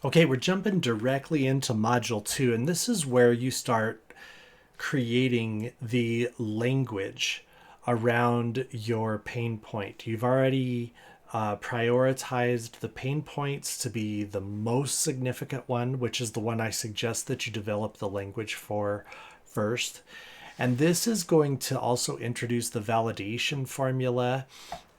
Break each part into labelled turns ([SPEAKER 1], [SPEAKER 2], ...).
[SPEAKER 1] Okay, we're jumping directly into module two, and this is where you start creating the language around your pain point. You've already prioritized the pain points to be the most significant one, which is the one I suggest that you develop the language for first. And this is going to also introduce the validation formula.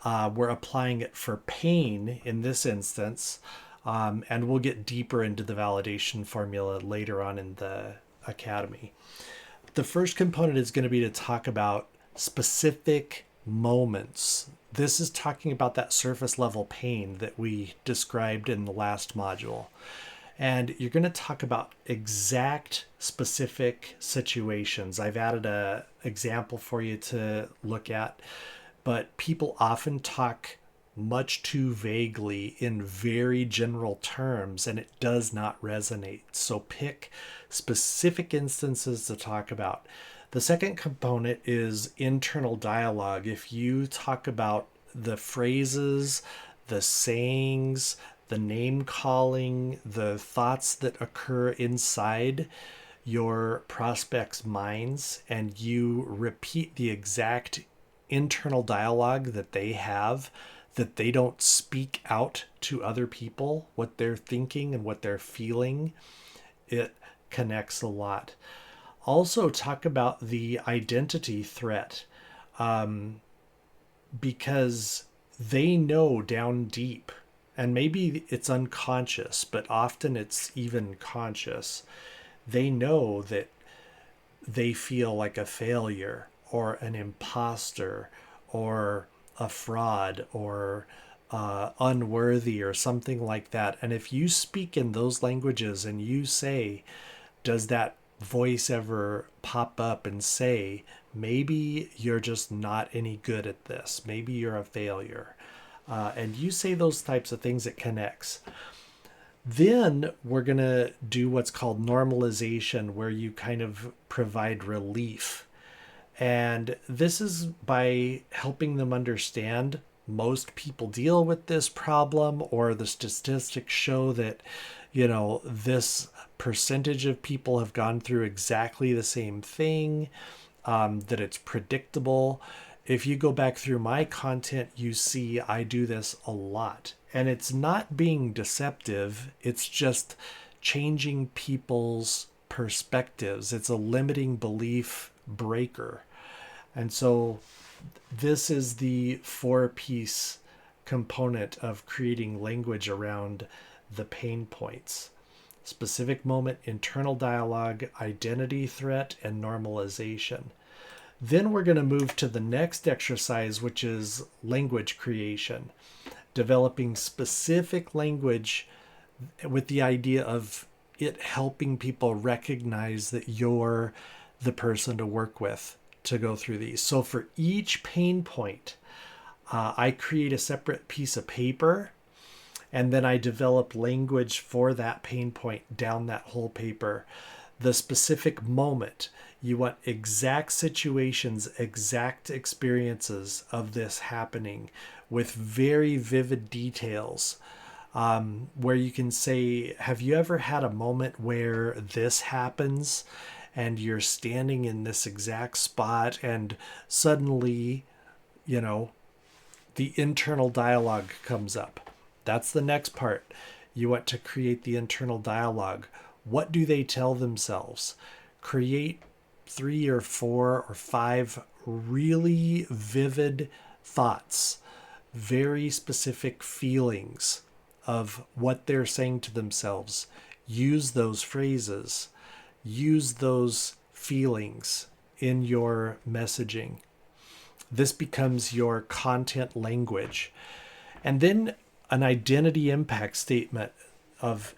[SPEAKER 1] We're applying it for pain in this instance, and we'll get deeper into the validation formula later on in the academy. The first component is going to be to talk about specific moments. This is talking about that surface level pain that we described in the last module. And you're going to talk about exact specific situations. I've added a example for you to look at, but people often talk much too vaguely in very general terms, and it does not resonate. So pick specific instances to talk about. The second component is internal dialogue. If you talk about the phrases, the sayings, the name calling, the thoughts that occur inside your prospects' minds, and you repeat the exact internal dialogue that they have, that they don't speak out to other people what they're thinking and what they're feeling, it connects a lot. Also, talk about the identity threat, because they know down deep, and maybe it's unconscious, but often it's even conscious. They know that they feel like a failure or an imposter or a fraud or unworthy or something like that. And if you speak in those languages and you say, does that voice ever pop up and say, maybe you're just not any good at this, maybe you're a failure? And you say those types of things, it connects. Then we're going to do what's called normalization, where you kind of provide relief. And this is by helping them understand most people deal with this problem, or the statistics show that, this percentage of people have gone through exactly the same thing, that it's predictable. If you go back through my content, you see I do this a lot. And it's not being deceptive, it's just changing people's perspectives. It's a limiting belief breaker. And so this is the four-piece component of creating language around the pain points: specific moment, internal dialogue, identity threat, and normalization. Then we're going to move to the next exercise, which is language creation, developing specific language with the idea of it helping people recognize that you're the person to work with to go through these. So for each pain point, I create a separate piece of paper, and then I develop language for that pain point down that whole paper. The specific moment, you want exact situations, exact experiences of this happening with very vivid details, where you can say, have you ever had a moment where this happens and you're standing in this exact spot and suddenly, you know, the internal dialogue comes up? That's the next part. You want to create the internal dialogue. What do they tell themselves? Create 3 or 4 or 5 really vivid thoughts, very specific feelings of what they're saying to themselves. Use those phrases, use those feelings in your messaging. This becomes your content language. And then an identity impact statement of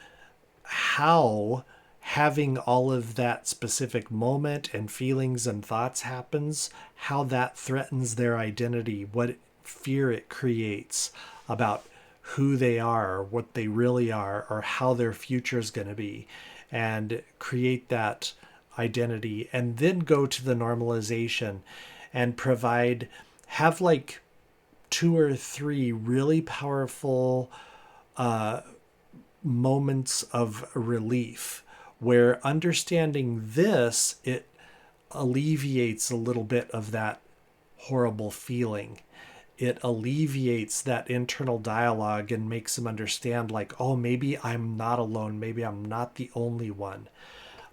[SPEAKER 1] how having all of that specific moment and feelings and thoughts happens, how that threatens their identity, what fear it creates about who they are, what they really are, or how their future is going to be, and create that identity. And then go to the normalization and have like 2 or 3 really powerful moments of relief where understanding this, it alleviates a little bit of that horrible feeling. It alleviates that internal dialogue and makes them understand, like, oh, maybe I'm not alone. Maybe I'm not the only one.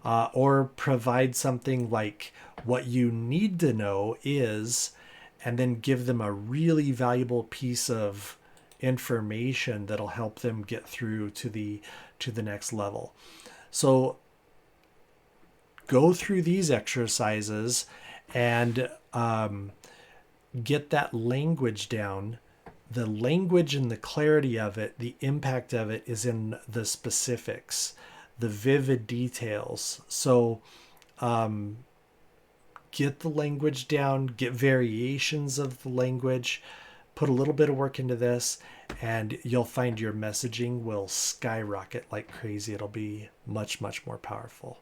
[SPEAKER 1] Or provide something like what you need to know is, and then give them a really valuable piece of information that'll help them get through to the next level. So go through these exercises and get that language down. The language and the clarity of it, the impact of it is in the specifics, the vivid details. So get the language down, get variations of the language, put a little bit of work into this, and you'll find your messaging will skyrocket like crazy. It'll be much, much more powerful.